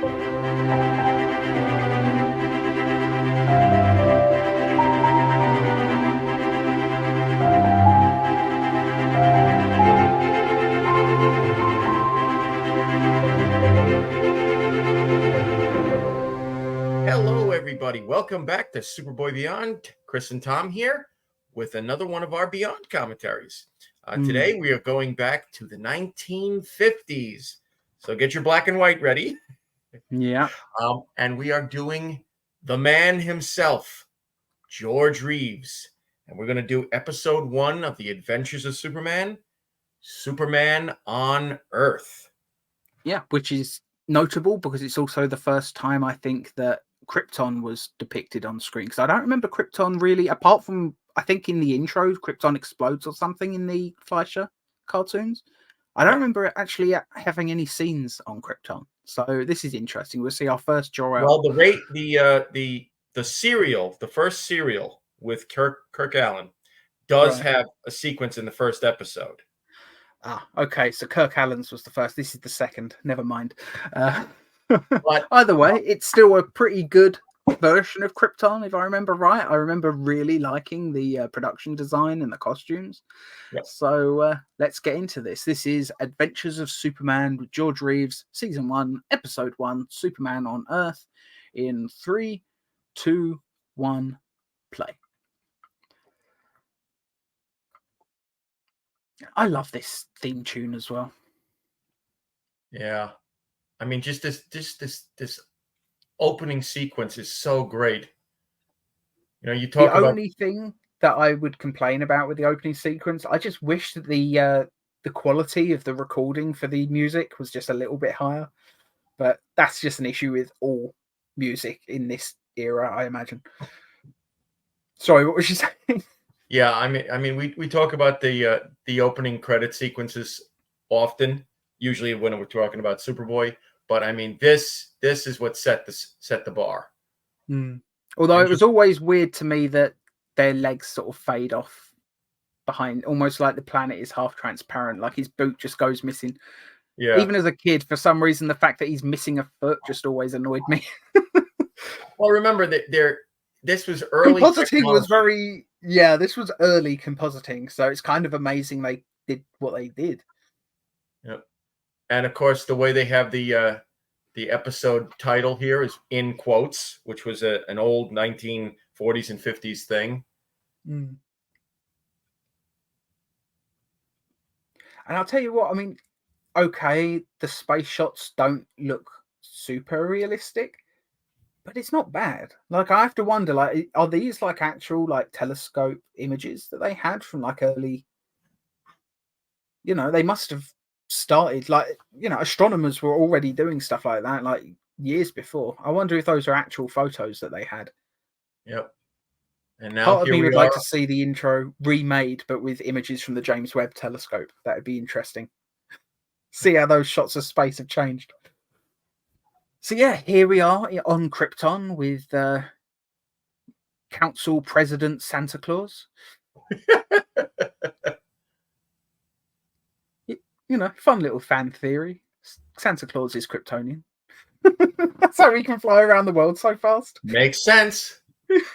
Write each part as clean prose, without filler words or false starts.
Hello, everybody. Welcome back to Superboy Beyond. Chris and Tom here with another one of our Beyond commentaries. Today, we are going back to the 1950s. So get your black and white ready. Yeah. And we are doing the man himself, George Reeves. And we're going to do episode 1 of The Adventures of Superman, Superman on Earth. Yeah, which is notable because it's also the first time I think that Krypton was depicted on screen. Because I don't remember Krypton really, apart from, I think in the intro, Krypton explodes or something in the Fleischer cartoons. I don't remember actually having any scenes on Krypton. So this is interesting. We'll see our first Jor-El. Well, the serial, the first serial with Kirk Allen does have a sequence in the first episode. Ah, okay. So Kirk Allen's was the first. This is the second. Never mind. But either way, it's still a pretty good version of Krypton, if I remember right. I remember really liking the production design and the costumes. Yep. So let's get into this. This is Adventures of Superman with George Reeves, Season 1, Episode 1, Superman on Earth, in 3, 2, 1, play. I love this theme tune as well. Yeah. I mean, just this opening sequence is so great. You know, you talk about the only thing that I would complain about with the opening sequence, I just wish that the quality of the recording for the music was just a little bit higher. But that's just an issue with all music in this era, I imagine. Sorry, what was you saying? Yeah, I mean, we talk about the opening credit sequences often, usually when we're talking about Superboy. But I mean, this is what set the bar. Although it was always weird to me that their legs sort of fade off behind, almost like the planet is half transparent, like his boot just goes missing. Yeah. Even as a kid, for some reason, the fact that he's missing a foot just always annoyed me. Well, remember that this was early. Compositing was very, this was early compositing, so it's kind of amazing they did what they did. Yep. And of course, the way they have the episode title here is in quotes, which was an old 1940s and 50s thing. And I'll tell you what, I mean, okay, the space shots don't look super realistic, but it's not bad. Like, I have to wonder, like, are these like actual like telescope images that they had from like early, they must have started, like, astronomers were already doing stuff like that like years before. I wonder if those are actual photos that they had. Yep. And now part of me would like to see the intro remade, but with images from the James Webb Telescope. That would be interesting. See how those shots of space have changed. So yeah, here we are on Krypton with Council President Santa Claus. Fun little fan theory. Santa Claus is Kryptonian. That's how he can fly around the world so fast. Makes sense.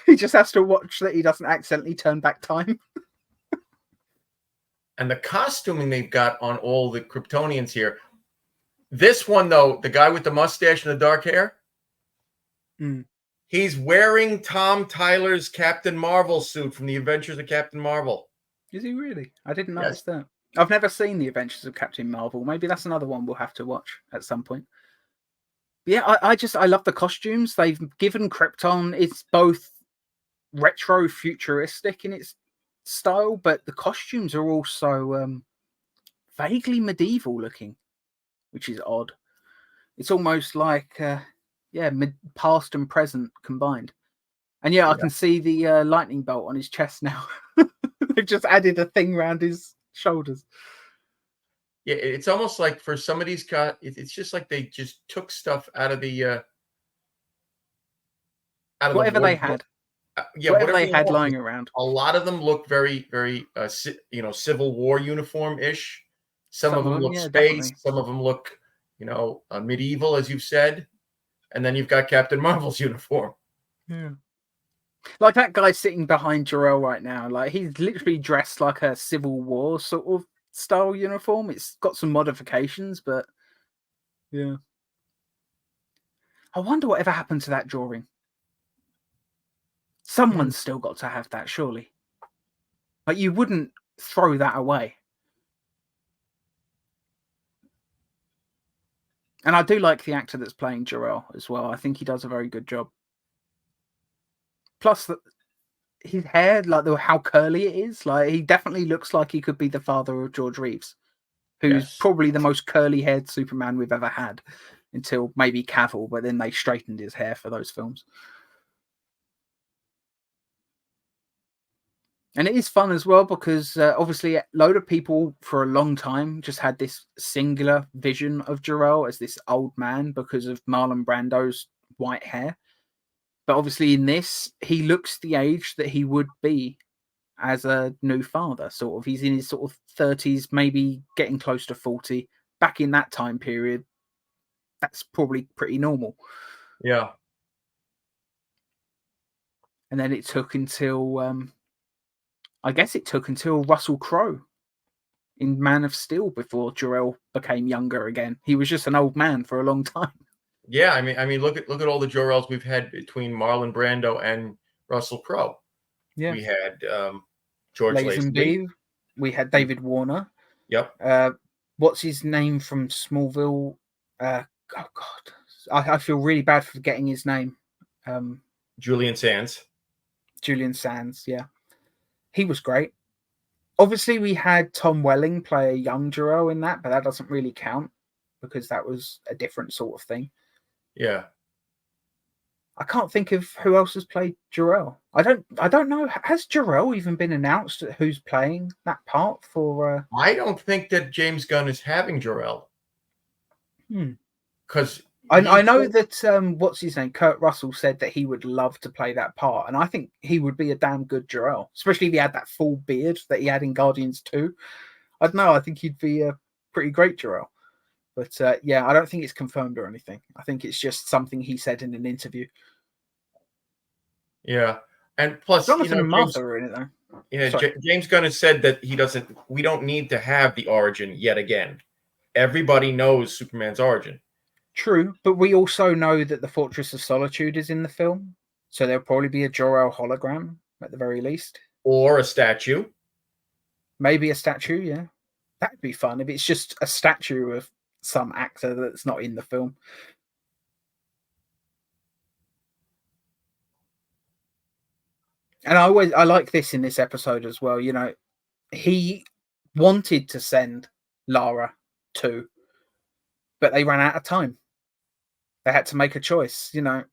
He just has to watch that he doesn't accidentally turn back time. And the costuming they've got on all the Kryptonians here. This one, though, the guy with the mustache and the dark hair, he's wearing Tom Tyler's Captain Marvel suit from the Adventures of Captain Marvel. Is he really? I didn't notice that. I've never seen the Adventures of Captain Marvel. Maybe that's another one we'll have to watch at some point. Yeah, I love the costumes. They've given Krypton, it's both retro futuristic in its style, but the costumes are also vaguely medieval looking, which is odd. It's almost like past and present combined. And I can see the lightning bolt on his chest now. They've just added a thing around his shoulders. Yeah, it's almost like for some of these guys, it's just like they just took stuff out of the whatever they had. Whatever they had lying around. A lot of them look very, very, Civil War uniform-ish. Some of them look space. Definitely. Some of them look, medieval, as you've said. and then you've got Captain Marvel's uniform. Yeah. Like that guy sitting behind Jor-El right now, like he's literally dressed like a Civil War sort of style uniform. It's got some modifications, but yeah. I wonder whatever happened to that drawing. Someone's still got to have that, surely. Like you wouldn't throw that away. And I do like the actor that's playing Jor-El as well. I think he does a very good job. Plus, his hair, like how curly it is, like he definitely looks like he could be the father of George Reeves, who's probably the most curly-haired Superman we've ever had, until maybe Cavill, but then they straightened his hair for those films. And it is fun as well because obviously a load of people for a long time just had this singular vision of Jor-El as this old man because of Marlon Brando's white hair. But obviously in this, he looks the age that he would be as a new father. Sort of, he's in his sort of 30s, maybe getting close to 40. Back in that time period, that's probably pretty normal. Yeah. And then it took until... I guess it took until Russell Crowe in Man of Steel before Jor-El became younger again. He was just an old man for a long time. Yeah, I mean, look at all the Jor-Els we've had between Marlon Brando and Russell Crowe. Yeah, we had George Lazenby. We had David Warner. Yep. What's his name from Smallville? Oh God, I feel really bad for forgetting his name. Julian Sands. Julian Sands, yeah. He was great. Obviously, we had Tom Welling play a young Jor-El in that, but that doesn't really count because that was a different sort of thing. Yeah. I can't think of who else has played Jor-El. I don't know. Has Jor-El even been announced who's playing that part for? I don't think that James Gunn is having Jor-El. Because I know that what's his name, Kurt Russell, said that he would love to play that part, and I think he would be a damn good Jor-El, especially if he had that full beard that he had in Guardians 2. I don't know. I think he'd be a pretty great Jor-El. But yeah, I don't think it's confirmed or anything. I think it's just something he said in an interview. Yeah, and plus, Martha in it though. Yeah, James Gunn has said that we don't need to have the origin yet again. Everybody knows Superman's origin. True, but we also know that the Fortress of Solitude is in the film, so there'll probably be a Jor-El hologram at the very least, or a statue. Maybe a statue, yeah. That'd be fun if it's just a statue of some actor that's not in the film. And I like this in this episode as well. You know, he wanted to send Lara too, but they ran out of time. They had to make a choice. You know,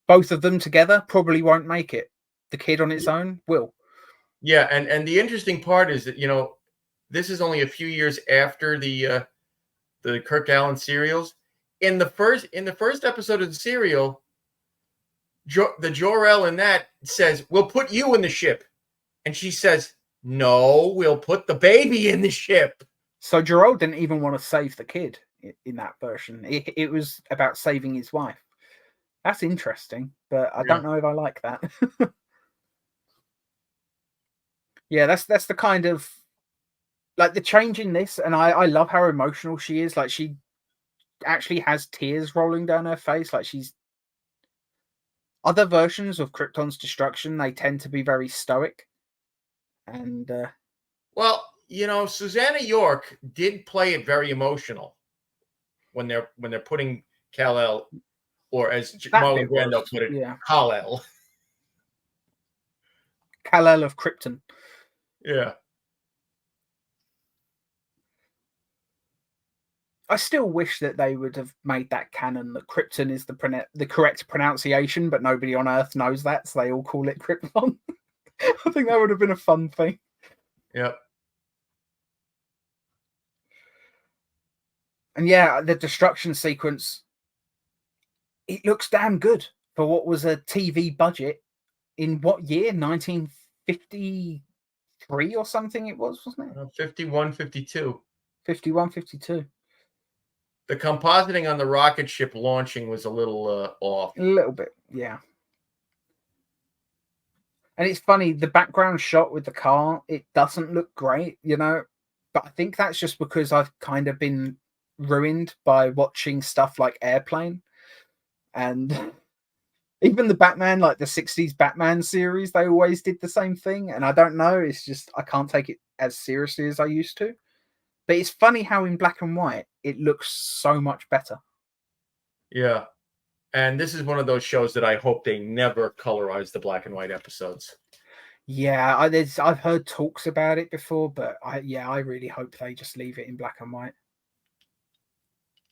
both of them together probably won't make it. The kid on its own will. Yeah, and the interesting part is that this is only a few years after the Kirk Allen serials. In the first episode of the serial, the Jor-El in that says, "We'll put you in the ship," and she says, "No, we'll put the baby in the ship." So Jor-El didn't even want to save the kid in that version. It was about saving his wife. That's interesting, but I don't know if I like that. Yeah, that's the kind of like the change in this, and I love how emotional she is. Like she actually has tears rolling down her face. Like she's other versions of Krypton's destruction, they tend to be very stoic. And well, Susanna York did play it very emotional when they're putting Kal-El, or as Marlon Brando put it, Kal-El. Kal-El of Krypton. Yeah. I still wish that they would have made that canon that Krypton is the correct pronunciation, but nobody on Earth knows that, so they all call it Krypton. I think that would have been a fun thing. Yep. And yeah, the destruction sequence, it looks damn good for what was a TV budget in what year? 1953 or something it was, wasn't it? 51, 52. 51, 52. The compositing on the rocket ship launching was a little off. A little bit, yeah. And it's funny, the background shot with the car, it doesn't look great, but I think that's just because I've kind of been ruined by watching stuff like Airplane. And even the Batman, like the 60s Batman series, they always did the same thing. And I don't know, it's just I can't take it as seriously as I used to. But it's funny how in black and white, it looks so much better. Yeah. And this is one of those shows that I hope they never colorize the black and white episodes. Yeah, I've heard talks about it before, but I really hope they just leave it in black and white.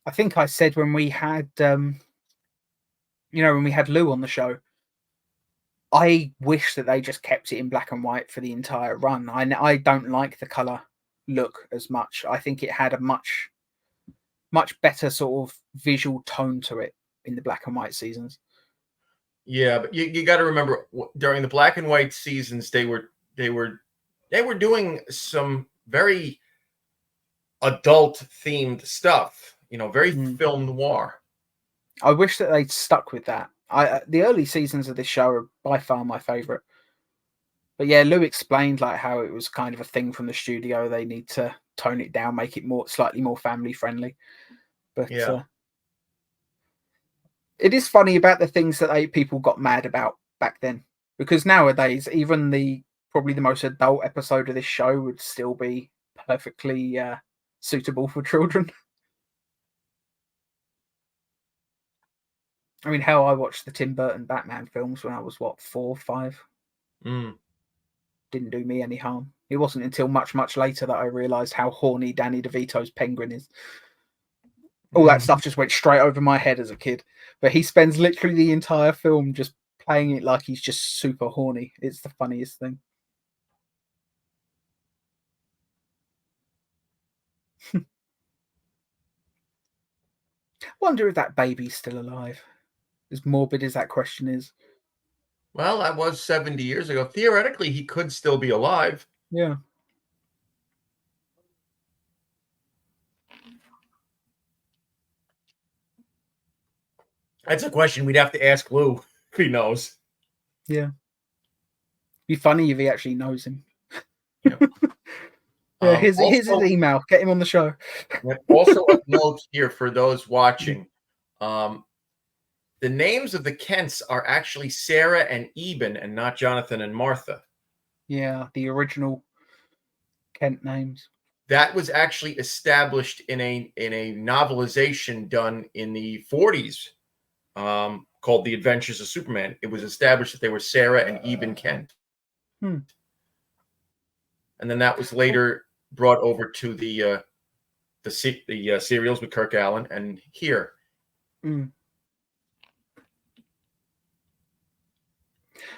I think I said when we had when we had Lou on the show, I wish that they just kept it in black and white for the entire run. I don't like the color look as much. I think it had a much better sort of visual tone to it in the black and white seasons. Yeah, but you got to remember during the black and white seasons they were doing some very adult themed stuff, very film noir. I wish that they'd stuck with that. The early seasons of this show are by far my favorite. But yeah, Lou explained like how it was kind of a thing from the studio. They need to tone it down, make it slightly more family friendly. But yeah, it is funny about the things that people got mad about back then, because nowadays even probably the most adult episode of this show would still be perfectly suitable for children. I mean, hell, I watched the Tim Burton Batman films when I was 4, 5. Didn't do me any harm. It wasn't until much, much later that I realised how horny Danny DeVito's Penguin is. All that stuff just went straight over my head as a kid. But he spends literally the entire film just playing it like he's just super horny. It's the funniest thing. Wonder if that baby's still alive. As morbid as that question is. Well, that was 70 years ago. Theoretically, he could still be alive. Yeah. That's a question we'd have to ask Lou if he knows. Yeah. Be funny if he actually knows him. Yep. Yeah, here's his email. Get him on the show. Also, a note here for those watching. The names of the Kents are actually Sarah and Eben and not Jonathan and Martha. Yeah, the original Kent names. That was actually established in a novelization done in the 40s called The Adventures of Superman. It was established that they were Sarah and Eben Kent. And then that was later brought over to the serials with Kirk Allen and here.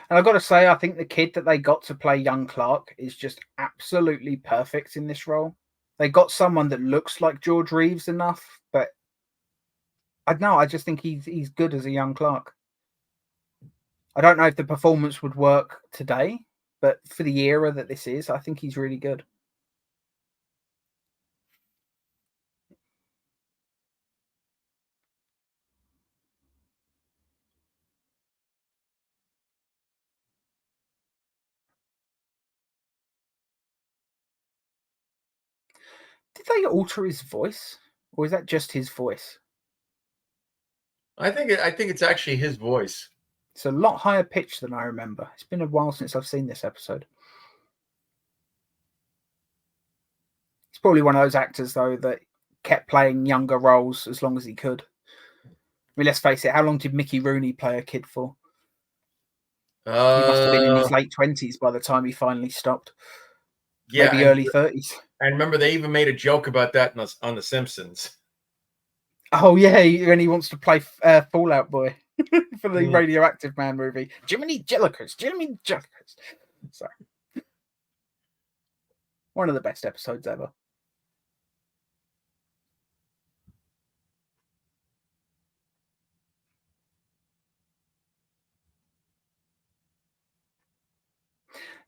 And I've got to say, I think the kid that they got to play young Clark is just absolutely perfect in this role. They got someone that looks like George Reeves enough, but I don't know. I just think he's good as a young Clark. I don't know if the performance would work today, but for the era that this is, I think he's really good. Did they alter his voice, or is that just his voice? I think it's actually his voice. It's a lot higher pitched than I remember. It's been a while since I've seen this episode. He's probably one of those actors, though, that kept playing younger roles as long as he could. I mean, let's face it, how long did Mickey Rooney play a kid for? He must have been in his late 20s by the time he finally stopped. Yeah, maybe early 30s. I remember they even made a joke about that on The Simpsons. Oh, yeah, when he wants to play Fallout Boy for the Radioactive Man movie. Jiminy Jellicers. Sorry. One of the best episodes ever.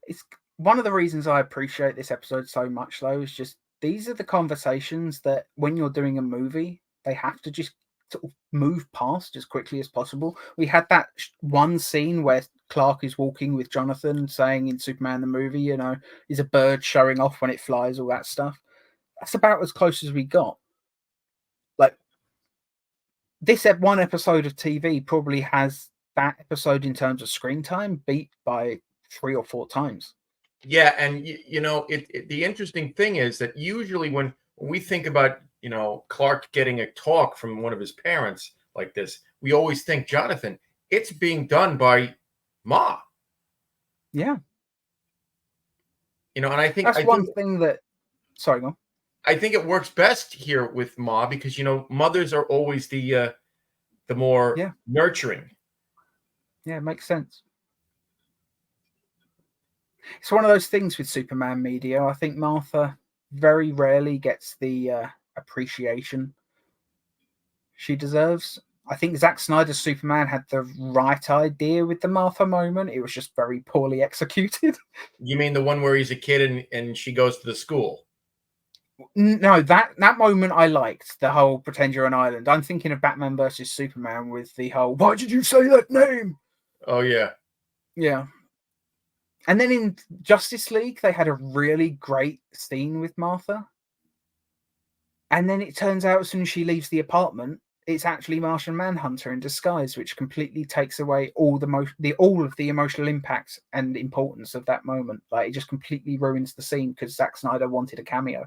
It's one of the reasons I appreciate this episode so much, though, is just these are the conversations that when you're doing a movie they have to just sort of move past as quickly as possible. We had that one scene where Clark is walking with Jonathan, saying in Superman the movie, you know, is a bird showing off when it flies, all that stuff. That's about as close as we got. Like, this one episode of TV probably has that episode in terms of screen time beat by 3 or 4 times. Yeah, and you know, the interesting thing is that usually when we think about, you know, Clark getting a talk from one of his parents like this, we always think, Jonathan, it's being done by Ma. Yeah. You know, and I think That's one thing that, sorry, go on. I think it works best here with Ma because, you know, mothers are always the more nurturing. Yeah, it makes sense. It's one of those things with Superman media. I think Martha very rarely gets the appreciation she deserves. I think Zack Snyder's Superman had the right idea with the Martha moment. It was just very poorly executed. You mean the one where he's a kid and she goes to the school? No, that moment I liked, the whole pretend you're an island. I'm thinking of Batman versus Superman with the whole, why did you say that name? Oh, yeah. Yeah. And then in Justice League, they had a really great scene with Martha. And then it turns out as soon as she leaves the apartment, it's actually Martian Manhunter in disguise, which completely takes away all of the emotional impact and importance of that moment. Like, it just completely ruins the scene because Zack Snyder wanted a cameo.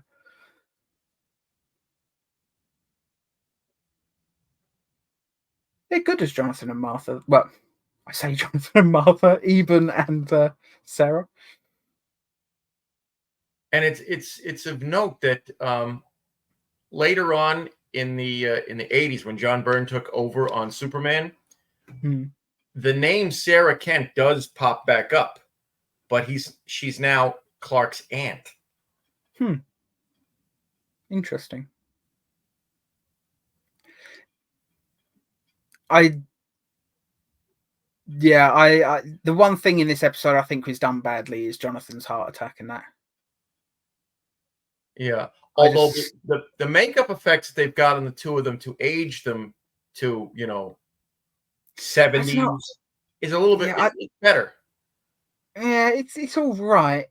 They're good as Jonathan and Martha. Well, I say Jonathan and Martha, Eben and Sarah. And it's of note that later on in the 80s, when John Byrne took over on Superman, the name Sarah Kent does pop back up, but she's now Clark's aunt. Interesting. I the one thing in this episode I think was done badly is Jonathan's heart attack and that. Yeah. Although the makeup effects they've got on the two of them to age them to, you know, 70s is a little bit it's better. Yeah, it's all right.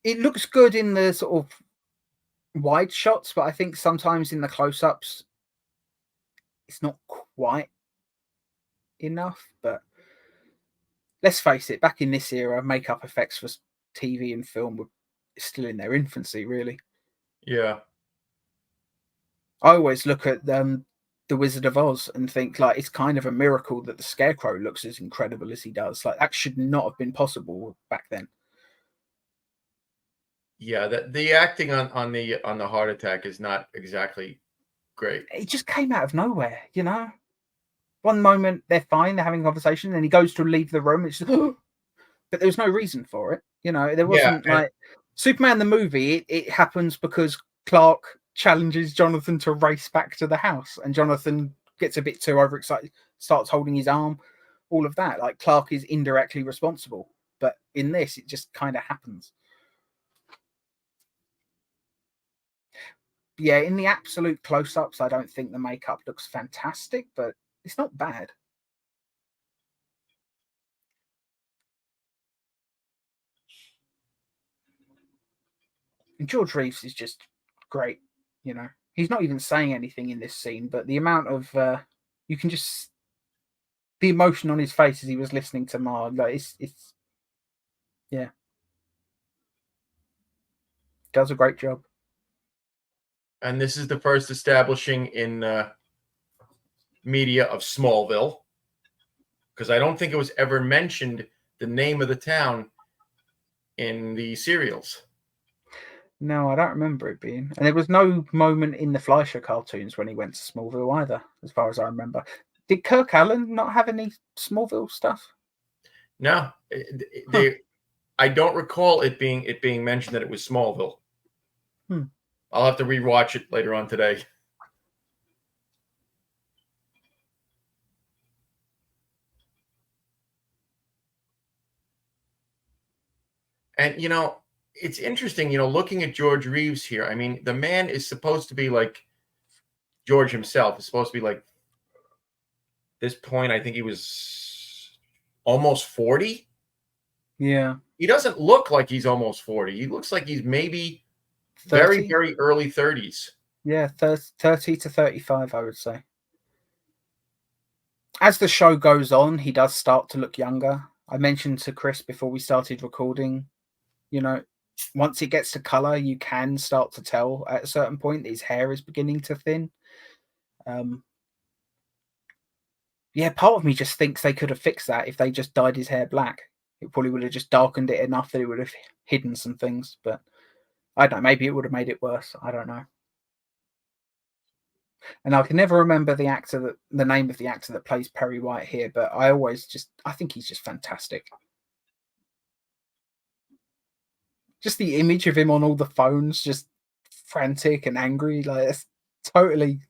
It looks good in the sort of wide shots, but I think sometimes in the close-ups it's not quite enough. But let's face it, back in this era, makeup effects for TV and film were still in their infancy, really. Yeah. I always look at The Wizard of Oz and think, like, it's kind of a miracle that the Scarecrow looks as incredible as he does. Like, that should not have been possible back then. Yeah, the acting on the heart attack is not exactly great. It just came out of nowhere, you know. One moment they're fine, they're having a conversation, and he goes to leave the room. It's just, but there was no reason for it, you know. There wasn't like Superman the movie. It happens because Clark challenges Jonathan to race back to the house, and Jonathan gets a bit too overexcited, starts holding his arm, all of that. Like, Clark is indirectly responsible, but in this, it just kind of happens. Yeah, in the absolute close-ups, I don't think the makeup looks fantastic, but it's not bad. And George Reeves is just great, you know. He's not even saying anything in this scene, but the amount of you can just the emotion on his face as he was listening to Mar, like it's yeah, does a great job. And this is the first establishing in media of Smallville, because I don't think it was ever mentioned the name of the town in the serials. No, I don't remember it being. And there was no moment in the Fleischer cartoons when he went to Smallville either, as far as I remember. Did Kirk Allen not have any Smallville stuff? No, I don't recall it being mentioned that it was Smallville. I'll have to rewatch it later on today. And, you know, it's interesting, you know, looking at George Reeves here. I mean, the man is supposed to be like George himself is supposed to be like this point. I think he was almost 40. Yeah. He doesn't look like he's almost 40. He looks like he's maybe 30? very early 30s. Yeah, 30 to 35, I would say. As the show goes on, he does start to look younger. I mentioned to Chris before we started recording, once it gets to color, you can start to tell at a certain point that his hair is beginning to thin. Yeah, part of me just thinks they could have fixed that if they just dyed his hair black. It probably would have just darkened it enough that it would have hidden some things, but I don't know, maybe it would have made it worse. I don't know. And I can never remember the name of the actor that plays Perry White here, but I think he's just fantastic. Just the image of him on all the phones, just frantic and angry, like it's totally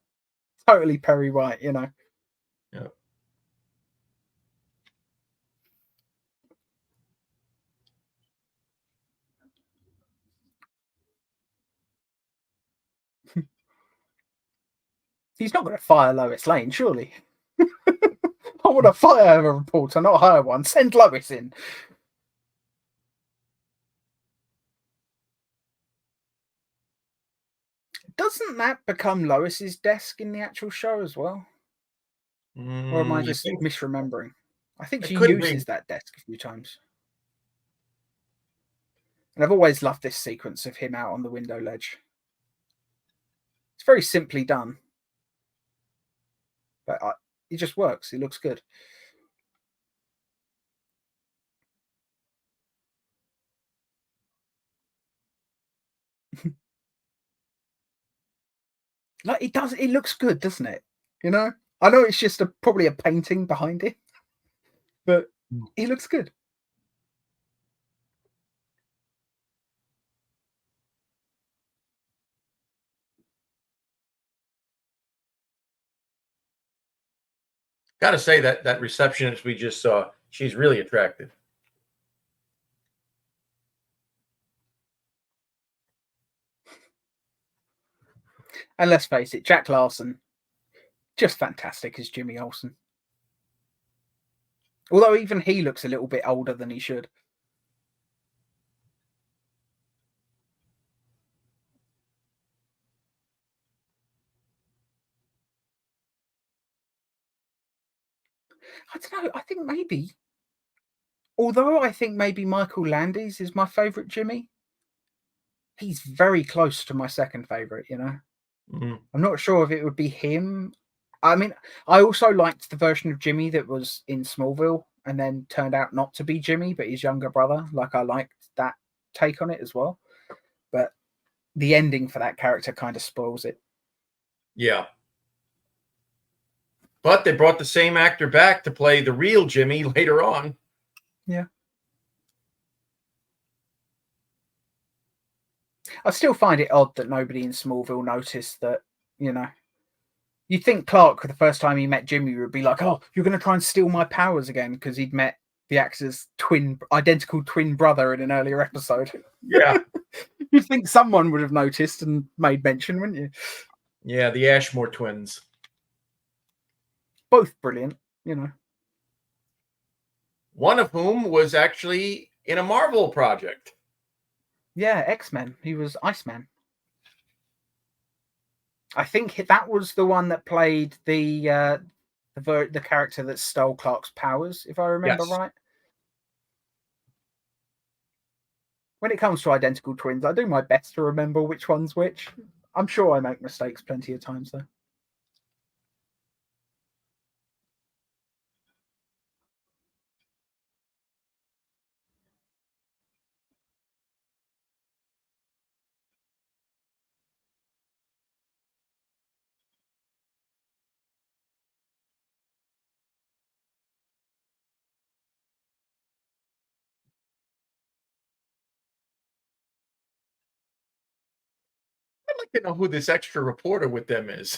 Perry White, Yeah. He's not going to fire Lois Lane, surely. I want to fire a reporter, not hire one. Send Lois in. Doesn't that become Lois's desk in the actual show as well? Or am I just misremembering? I think she uses that desk a few times. And I've always loved this sequence of him out on the window ledge. It's very simply done. But it just works. It looks good. Like it does. It looks good, doesn't it? I know it's just probably a painting behind it, but it looks good. Got to say that receptionist we just saw, she's really attractive. And let's face it, Jack Larson, just fantastic as Jimmy Olsen. Although even he looks a little bit older than he should. I don't know. I think maybe, although I think maybe Michael Landis is my favourite Jimmy, he's very close to my second favourite, Mm-hmm. I'm not sure if it would be him. I mean, I also liked the version of Jimmy that was in Smallville and then turned out not to be Jimmy, but his younger brother. Like, I liked that take on it as well. But the ending for that character kind of spoils it. Yeah. But they brought the same actor back to play the real Jimmy later on. Yeah. I still find it odd that nobody in Smallville noticed that, you'd think Clark, the first time he met Jimmy, would be like, oh, you're going to try and steal my powers again, because he'd met the actor's identical twin brother in an earlier episode. Yeah. You'd think someone would have noticed and made mention, wouldn't you? Yeah, the Ashmore twins. Both brilliant, One of whom was actually in a Marvel project. Yeah, X-Men. He was Iceman. I think that was the one that played the character that stole Clark's powers, if I remember right. When it comes to identical twins, I do my best to remember which one's which. I'm sure I make mistakes plenty of times, though. I'd like to know who this extra reporter with them is.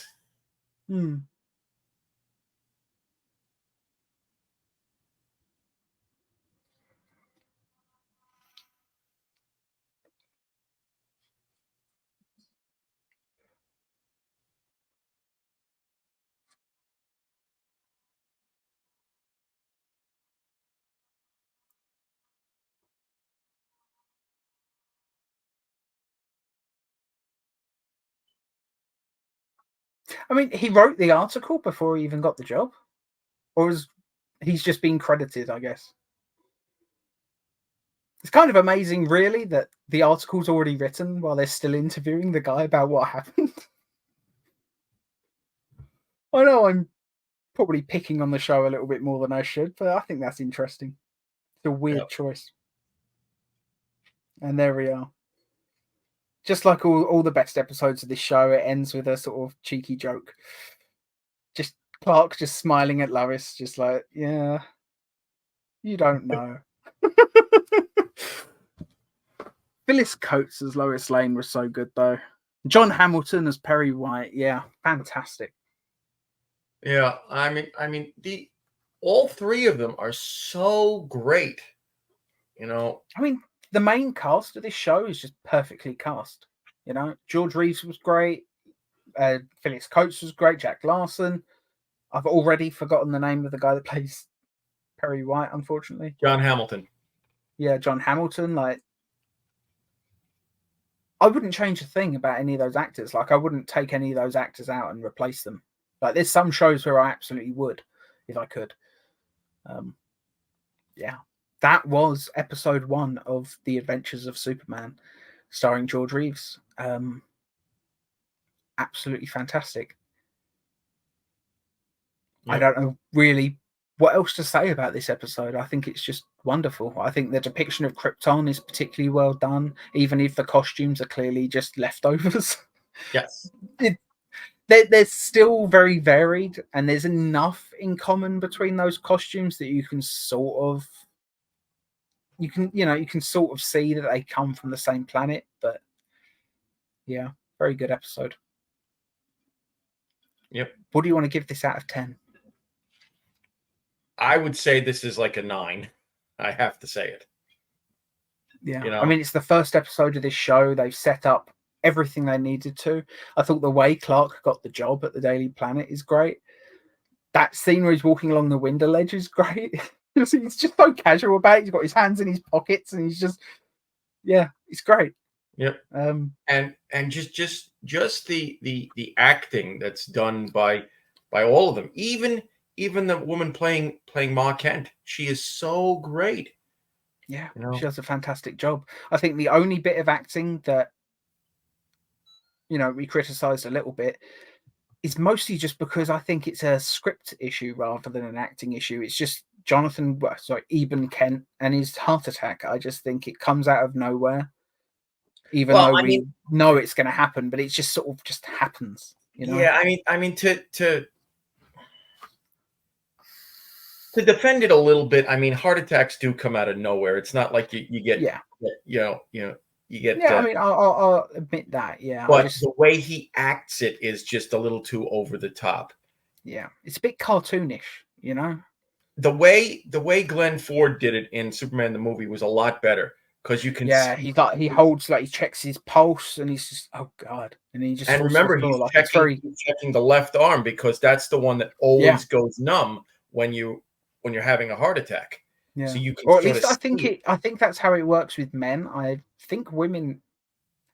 I mean, he wrote the article before he even got the job, or was he's just been credited? I guess it's kind of amazing, really, that the article's already written while they're still interviewing the guy about what happened. I know I'm probably picking on the show a little bit more than I should, but I think that's interesting. It's a weird choice. And there we are. Just like all the best episodes of this show, it ends with a sort of cheeky joke. Just Clark just smiling at Lois, just like, yeah, you don't know. Phyllis Coates as Lois Lane was so good, though. John Hamilton as Perry White, yeah, fantastic. Yeah, I mean, all three of them are so great. You know, I mean, the main cast of this show is just perfectly cast. You know, George Reeves was great. Phyllis Coates was great. Jack Larson. I've already forgotten the name of the guy that plays Perry White, unfortunately. John Hamilton. Yeah, John Hamilton. Like, I wouldn't change a thing about any of those actors. Like, I wouldn't take any of those actors out and replace them. Like, there's some shows where I absolutely would, if I could. Yeah, that was episode 1 of The Adventures of Superman, starring George Reeves. Absolutely fantastic. Yep. I don't know really what else to say about this episode. I think it's just wonderful. I think the depiction of Krypton is particularly well done, even if the costumes are clearly just leftovers. Yes. They're still very varied, and there's enough in common between those costumes that you can sort of see that they come from the same planet. But yeah, very good episode. Yep. What do you want to give this out of 10? I would say this is like a 9. I have to say it. Yeah, you know? I mean, it's the first episode of this show. They've set up everything they needed to. I thought the way Clark got the job at the Daily Planet is great. That scene where he's walking along the window ledge is great. He's just so casual about it. He's got his hands in his pockets, and he's just, yeah, it's great. Yep. And just the acting that's done by all of them, even the woman playing Ma Kent, she is so great. Yeah, you know? She does a fantastic job. I think the only bit of acting that, you know, we criticized a little bit is mostly just because I think it's a script issue rather than an acting issue. It's just Eben Kent and his heart attack. I just think it comes out of nowhere, even though we know it's going to happen, but it just sort of just happens. You know? Yeah, I mean to defend it a little bit, I mean, heart attacks do come out of nowhere. It's not like you get, you get. Yeah, I mean, I'll admit that. Yeah, but the way he acts it is just a little too over the top. Yeah, it's a bit cartoonish, you know. The way Glenn Ford did it in Superman the movie was a lot better because you can. Yeah, he holds, like, he checks his pulse and he's just, oh god, and he just. And remember, he's checking the left arm because that's the one that always goes numb when you're having a heart attack. Yeah. So you can, or at least I think that's how it works with men. I think women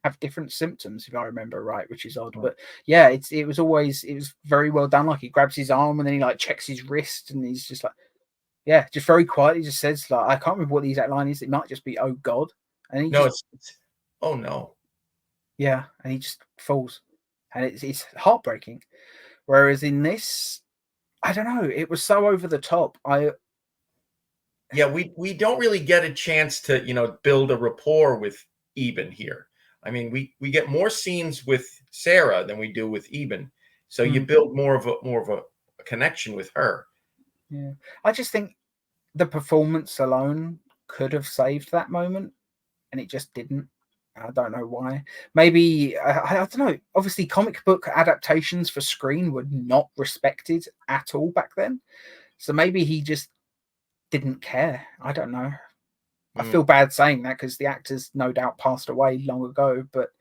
have different symptoms, if I remember right, which is odd. But yeah, it was very well done. Like, he grabs his arm and then he, like, checks his wrist and he's just like, yeah, just very quietly just says, like, I can't remember what the exact line is. It might just be, "Oh God," and he it's "Oh no." Yeah, and he just falls, and it's heartbreaking. Whereas in this, I don't know, it was so over the top. We don't really get a chance to, you know, build a rapport with Eben here. I mean, we get more scenes with Sarah than we do with Eben, so you build more of a connection with her. Yeah, I just think the performance alone could have saved that moment, and it just didn't. I don't know why. Maybe I don't know. Obviously, comic book adaptations for screen were not respected at all back then, so maybe he just didn't care. I don't know. I feel bad saying that because the actors no doubt passed away long ago, but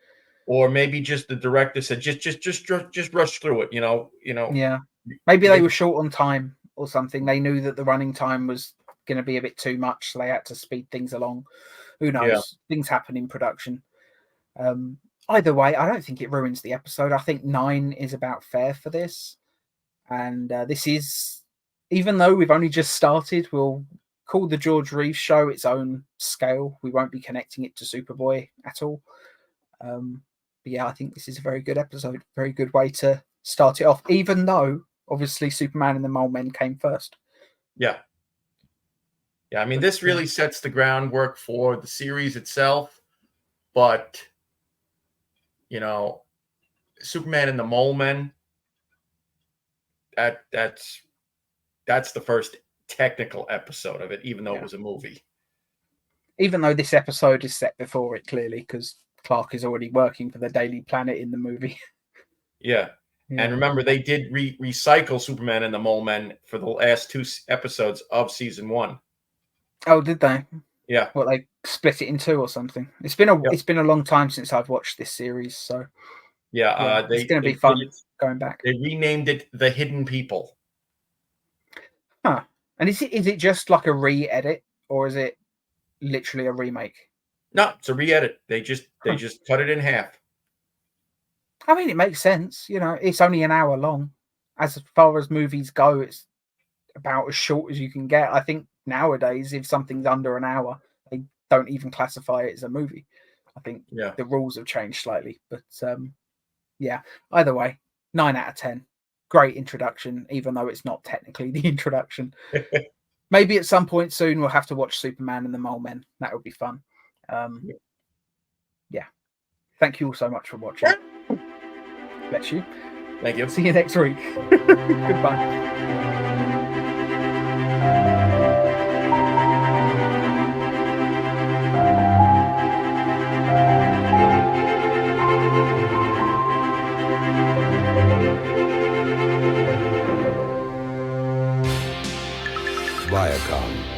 or maybe just the director said just rush through it. You know. Yeah, maybe they were short on time or something. They knew that the running time was going to be a bit too much, so they had to speed things along. Who knows? Yeah. Things happen in production. either way, I don't think it ruins the episode. I think 9 is about fair for this. And this is, even though we've only just started, we'll call the George Reeves show its own scale. We won't be connecting it to Superboy at all. But yeah, I think this is a very good episode. Very good way to start it off, even though obviously Superman and the Mole Men came first. Yeah. Yeah, I mean, this really sets the groundwork for the series itself. But, you know, Superman and the Mole Men, that's the first technical episode of it, even though it was a movie. Even though this episode is set before it, clearly, because Clark is already working for the Daily Planet in the movie. Yeah. And remember, they did recycle Superman and the Mole Men for the last 2 episodes of season 1. Oh, did they? Yeah. Well, they split it in 2 or something. It's been a long time since I've watched this series, so yeah, it's going to be fun going back. They renamed it The Hidden People. Huh. And is it just like a re-edit, or is it literally a remake? No, it's a re-edit. They just cut it in half. I mean, it makes sense. You know, it's only an hour long. As far as movies go, it's about as short as you can get. I think nowadays, if something's under an hour, they don't even classify it as a movie. I think the rules have changed slightly. But yeah, either way, 9 out of 10. Great introduction, even though it's not technically the introduction. Maybe at some point soon we'll have to watch Superman and the Mole Men. That would be fun. Yeah. Thank you all so much for watching. Bless you. Thank you. See you next week. Goodbye. Viacom.